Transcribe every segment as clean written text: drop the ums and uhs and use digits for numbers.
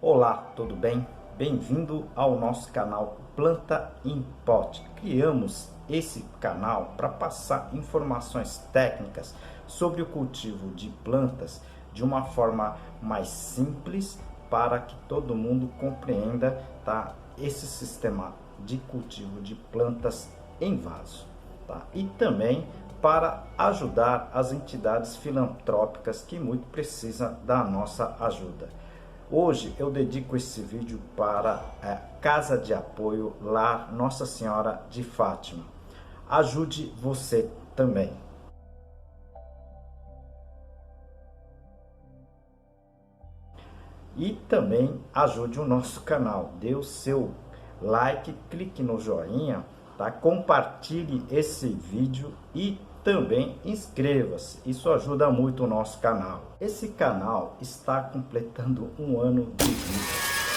Olá, tudo bem? Bem-vindo ao nosso canal Planta em Pote. Criamos esse canal para passar informações técnicas sobre o cultivo de plantas de uma forma mais simples para que todo mundo compreenda, tá? Esse sistema de cultivo de plantas em vaso, tá? E também para ajudar as entidades filantrópicas que muito precisam da nossa ajuda. Hoje eu dedico esse vídeo para a Casa de Apoio Lar Nossa Senhora de Fátima. Ajude você também. E também ajude o nosso canal. Dê o seu like, clique no joinha, tá? Compartilhe esse vídeo e também inscreva-se. Isso ajuda muito o nosso canal. Esse canal está completando um ano de vida,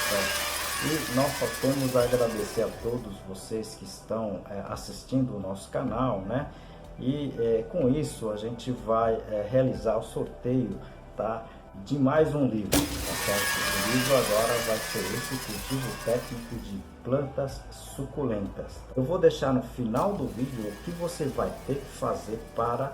tá? E nós só temos a agradecer a todos vocês que estão assistindo o nosso canal, né? E com isso a gente vai realizar o sorteio, tá? De mais um livro, tá certo? O livro agora vai ser esse cultivo técnico de plantas suculentas. Eu vou deixar no final do vídeo o que você vai ter que fazer para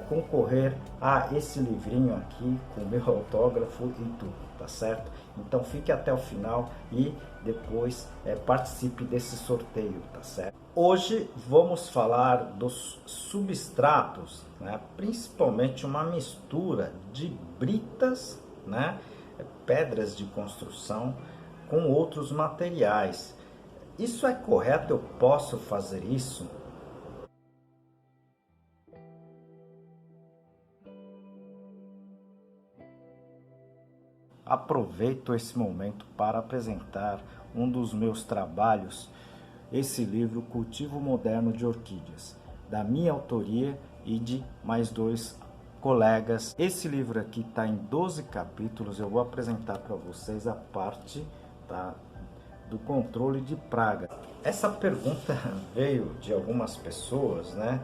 concorrer a esse livrinho aqui com meu autógrafo e tudo, tá certo? Então fique até o final e depois participe desse sorteio, tá certo? Hoje vamos falar dos substratos, né? Principalmente uma mistura de britas, né? Pedras de construção com outros materiais. Isso é correto? Eu posso fazer isso? Aproveito esse momento para apresentar um dos meus trabalhos, esse livro Cultivo Moderno de Orquídeas, da minha autoria e de mais dois colegas. Esse livro aqui está em 12 capítulos. Eu vou apresentar para vocês a parte, tá, do controle de praga. Essa pergunta veio de algumas pessoas, né?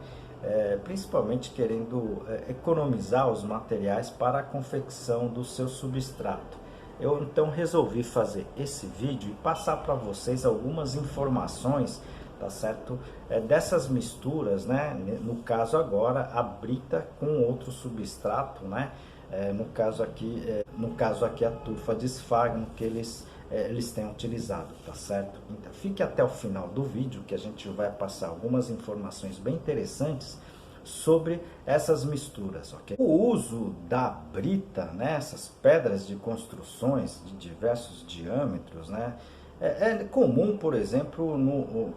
Principalmente querendo economizar os materiais para a confecção do seu substrato. Eu então resolvi fazer esse vídeo e passar para vocês algumas informações, tá certo? Dessas misturas, né? No caso agora a brita com outro substrato, né? No caso aqui a tufa de esfagno que eles têm utilizado, tá certo? Então fique até o final do vídeo que a gente vai passar algumas informações bem interessantes sobre essas misturas, ok? O uso da brita, né, essas pedras de construções de diversos diâmetros, né, é comum, por exemplo, no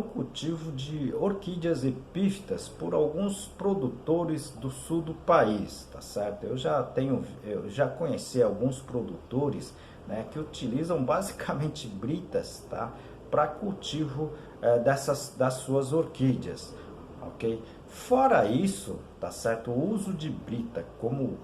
cultivo de orquídeas epífitas por alguns produtores do sul do país, tá certo? Eu já conheci alguns produtores, né, que utilizam basicamente britas, tá, para cultivo das suas orquídeas, ok? Fora isso, tá certo? O uso de brita como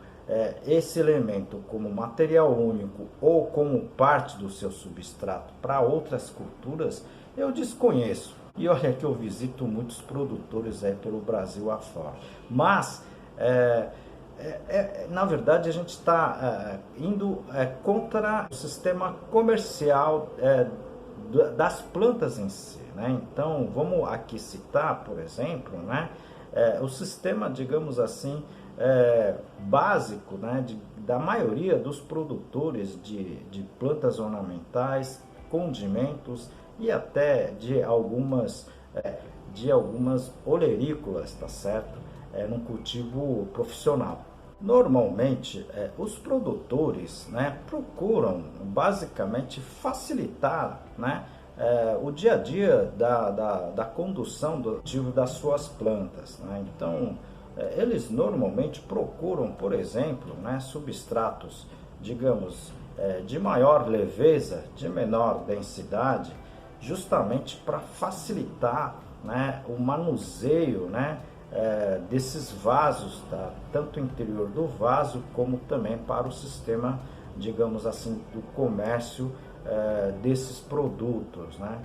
esse elemento como material único ou como parte do seu substrato para outras culturas, eu desconheço. E olha que eu visito muitos produtores aí pelo Brasil afora. Mas, na verdade, a gente está indo contra o sistema comercial das plantas em si, né? Então, vamos aqui citar, por exemplo, né, o sistema, digamos assim, básico, né, da maioria dos produtores de plantas ornamentais, condimentos e até de algumas olerícolas, tá certo? Num cultivo profissional. Normalmente, os produtores, né, procuram basicamente facilitar, né, o dia a dia da condução do cultivo das suas plantas, né? Então, eles normalmente procuram, por exemplo, né, substratos, digamos, de maior leveza, de menor densidade, justamente para facilitar, né, o manuseio, né, desses vasos, tá? Tanto o interior do vaso como também para o sistema, digamos assim, do comércio desses produtos, né?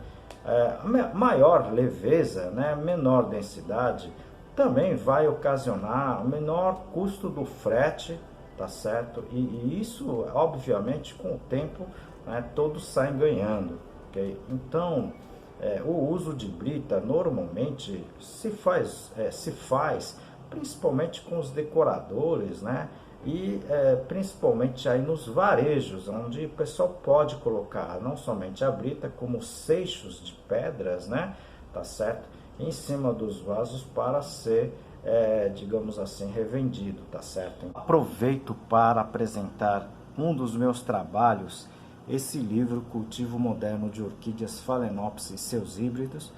Maior leveza, né, menor densidade, também vai ocasionar menor custo do frete, tá certo? E isso, obviamente, com o tempo, né, todos saem ganhando, ok? Então, o uso de brita normalmente se faz principalmente com os decoradores, né? E principalmente aí nos varejos, onde o pessoal pode colocar não somente a brita, como seixos de pedras, né? Tá certo? Em cima dos vasos para ser, digamos assim, revendido, tá certo? Aproveito para apresentar um dos meus trabalhos, esse livro Cultivo Moderno de Orquídeas Phalaenopsis e seus híbridos,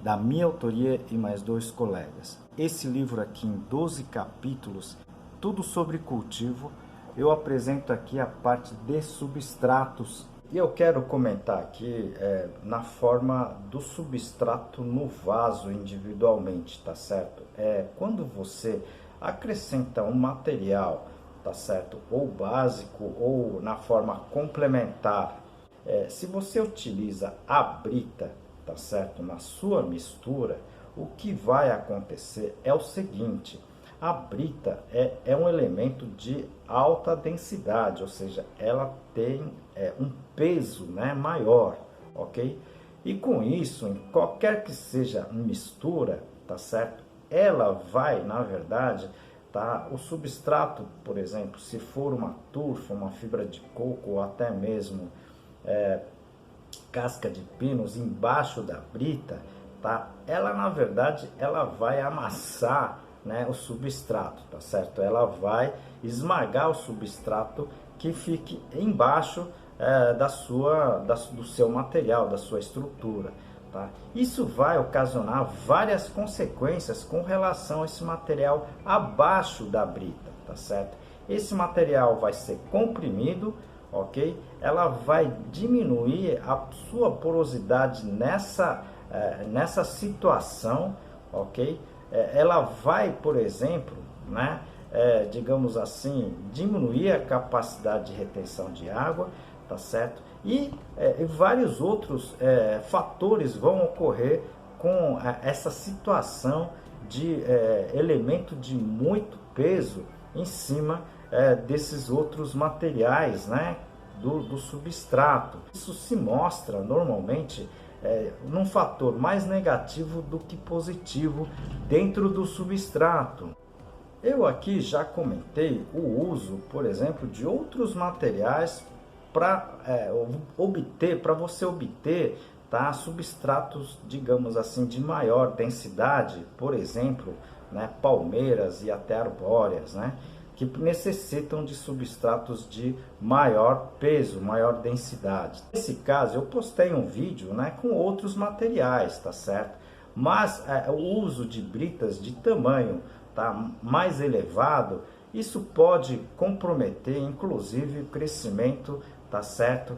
da minha autoria e mais 2 colegas. Esse livro aqui em 12 capítulos, tudo sobre cultivo, eu apresento aqui a parte de substratos. E eu quero comentar aqui na forma do substrato no vaso individualmente, tá certo? Quando você acrescenta um material, tá certo? Ou básico ou na forma complementar, se você utiliza a brita, tá certo? Na sua mistura, o que vai acontecer é o seguinte: a brita é um elemento de alta densidade, ou seja, ela tem um peso, né, maior, ok? E com isso, em qualquer que seja a mistura, tá certo? Ela vai, na verdade, tá? O substrato, por exemplo, se for uma turfa, uma fibra de coco ou até mesmo casca de pinos embaixo da brita, tá? Ela, na verdade, ela vai amassar, né, o substrato, tá certo? Ela vai esmagar o substrato que fique embaixo do seu material, da sua estrutura, tá? Isso vai ocasionar várias consequências com relação a esse material abaixo da brita, tá certo? Esse material vai ser comprimido, ok? Ela vai diminuir a sua porosidade nessa situação, ok? Ela vai, por exemplo, né, digamos assim, diminuir a capacidade de retenção de água, tá certo? E vários outros fatores vão ocorrer com essa situação de elemento de muito peso em cima desses outros materiais, né, do substrato. Isso se mostra normalmente num fator mais negativo do que positivo dentro do substrato. Eu aqui já comentei o uso, por exemplo, de outros materiais para você obter, tá, substratos, digamos assim, de maior densidade, por exemplo, né, palmeiras e até arbóreas, né, que necessitam de substratos de maior peso, maior densidade. Nesse caso, eu postei um vídeo, né, com outros materiais, tá certo? Mas o uso de britas de tamanho, tá, mais elevado, isso pode comprometer, inclusive, o crescimento, tá certo?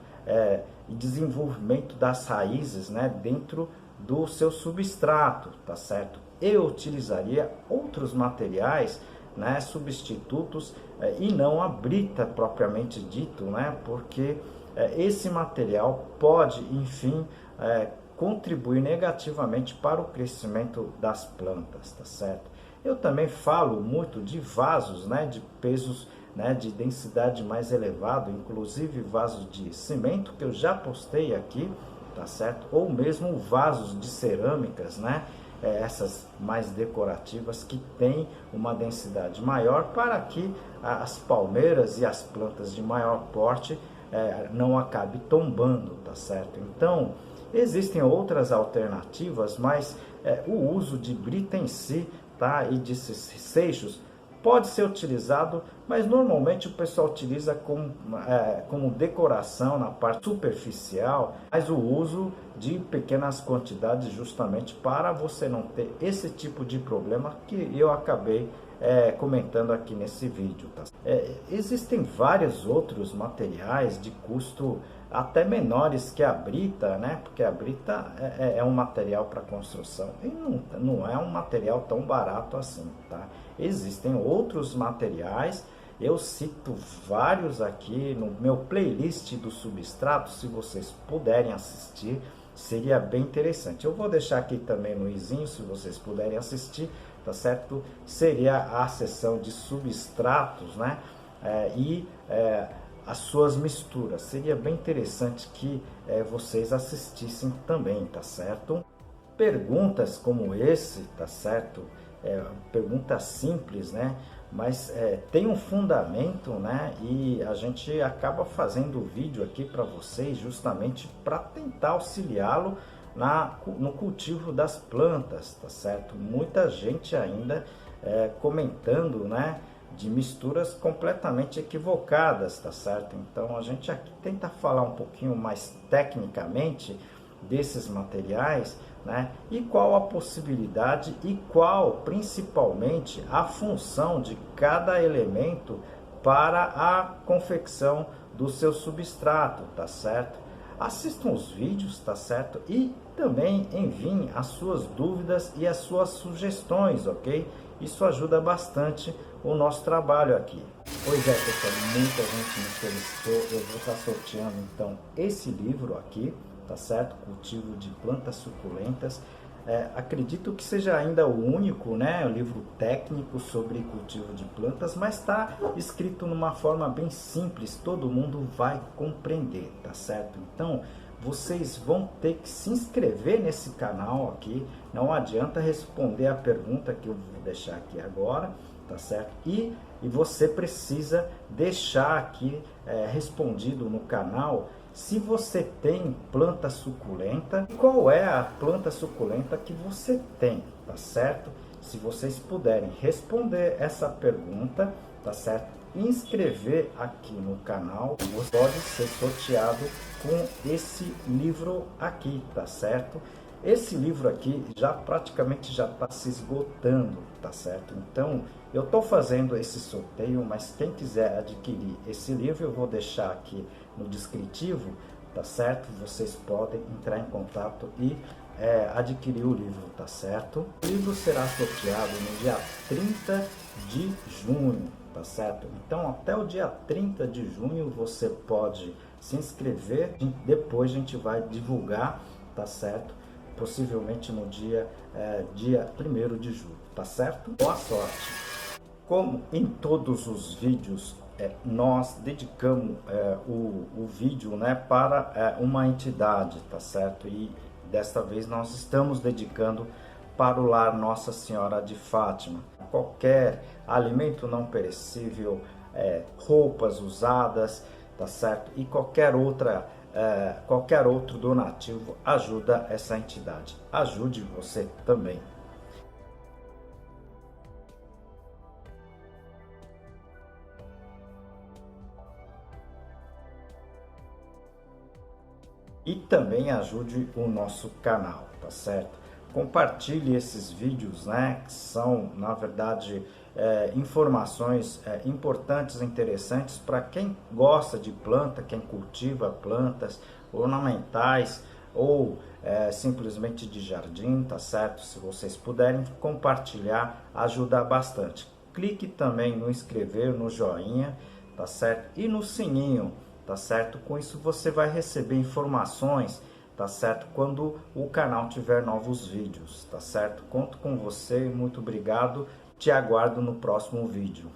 E desenvolvimento das raízes, né, dentro do seu substrato, tá certo? Eu utilizaria outros materiais, né, substitutos, e não a brita propriamente dito, né, porque esse material pode, enfim, contribuir negativamente para o crescimento das plantas, tá certo? Eu também falo muito de vasos, né, de pesos, né, de densidade mais elevado, inclusive vasos de cimento, que eu já postei aqui, tá certo? Ou mesmo vasos de cerâmicas, né, essas mais decorativas, que têm uma densidade maior, para que as palmeiras e as plantas de maior porte não acabe tombando, tá certo? Então, existem outras alternativas, mas o uso de brita em si, tá, e de seixos pode ser utilizado, mas normalmente o pessoal utiliza como decoração na parte superficial, mas o uso de pequenas quantidades justamente para você não ter esse tipo de problema que eu acabei comentando aqui nesse vídeo. Tá? Existem vários outros materiais de custo até menores que a brita, né? Porque a brita é um material para construção e não é um material tão barato assim, tá? Existem outros materiais, eu cito vários aqui no meu playlist do substrato, se vocês puderem assistir, seria bem interessante. Eu vou deixar aqui também no izinho, se vocês puderem assistir, tá certo? Seria a seção de substratos, né? as suas misturas. Seria bem interessante que vocês assistissem também, tá certo? Perguntas como esse, tá certo? Perguntas simples, né? Mas tem um fundamento, né? E a gente acaba fazendo o vídeo aqui para vocês justamente para tentar auxiliá-lo no cultivo das plantas, tá certo? Muita gente ainda comentando, né, de misturas completamente equivocadas, tá certo? Então a gente aqui tenta falar um pouquinho mais tecnicamente desses materiais, né? E qual a possibilidade e qual principalmente a função de cada elemento para a confecção do seu substrato, tá certo? Assistam os vídeos, tá certo? E também enviem as suas dúvidas e as suas sugestões, ok? Isso ajuda bastante o nosso trabalho aqui. Pois é, pessoal, muita gente me solicitou, eu vou estar sorteando então esse livro aqui, tá certo? Cultivo de plantas suculentas. Acredito que seja ainda o único, né, livro técnico sobre cultivo de plantas, mas está escrito numa forma bem simples, todo mundo vai compreender, tá certo? Então, vocês vão ter que se inscrever nesse canal aqui, não adianta responder a pergunta que eu vou deixar aqui agora, tá certo? E você precisa deixar aqui respondido no canal se você tem planta suculenta, qual é a planta suculenta que você tem, tá certo? Se vocês puderem responder essa pergunta, tá certo? Inscrever aqui no canal, você pode ser sorteado com esse livro aqui, tá certo? Esse livro aqui praticamente já está se esgotando, tá certo? Então, eu estou fazendo esse sorteio, mas quem quiser adquirir esse livro, eu vou deixar aqui no descritivo, tá certo? Vocês podem entrar em contato e adquirir o livro, tá certo? O livro será sorteado no dia 30 de junho, tá certo? Então, até o dia 30 de junho, você pode se inscrever, depois a gente vai divulgar, tá certo? Possivelmente no dia 1º de julho, tá certo? Boa sorte! Como em todos os vídeos, nós dedicamos o vídeo, né, para uma entidade, tá certo? E desta vez nós estamos dedicando para o lar Nossa Senhora de Fátima. Qualquer alimento não perecível, roupas usadas, tá certo? E qualquer outro donativo ajuda essa entidade. Ajude você também. E também ajude o nosso canal, tá certo? Compartilhe esses vídeos, né, que são, na verdade, informações importantes e interessantes para quem gosta de planta, quem cultiva plantas ornamentais ou simplesmente de jardim, tá certo? Se vocês puderem compartilhar, ajuda bastante. Clique também no inscrever, no joinha, tá certo? E no sininho, tá certo? Com isso você vai receber informações, tá certo? Quando o canal tiver novos vídeos, tá certo? Conto com você, muito obrigado, te aguardo no próximo vídeo.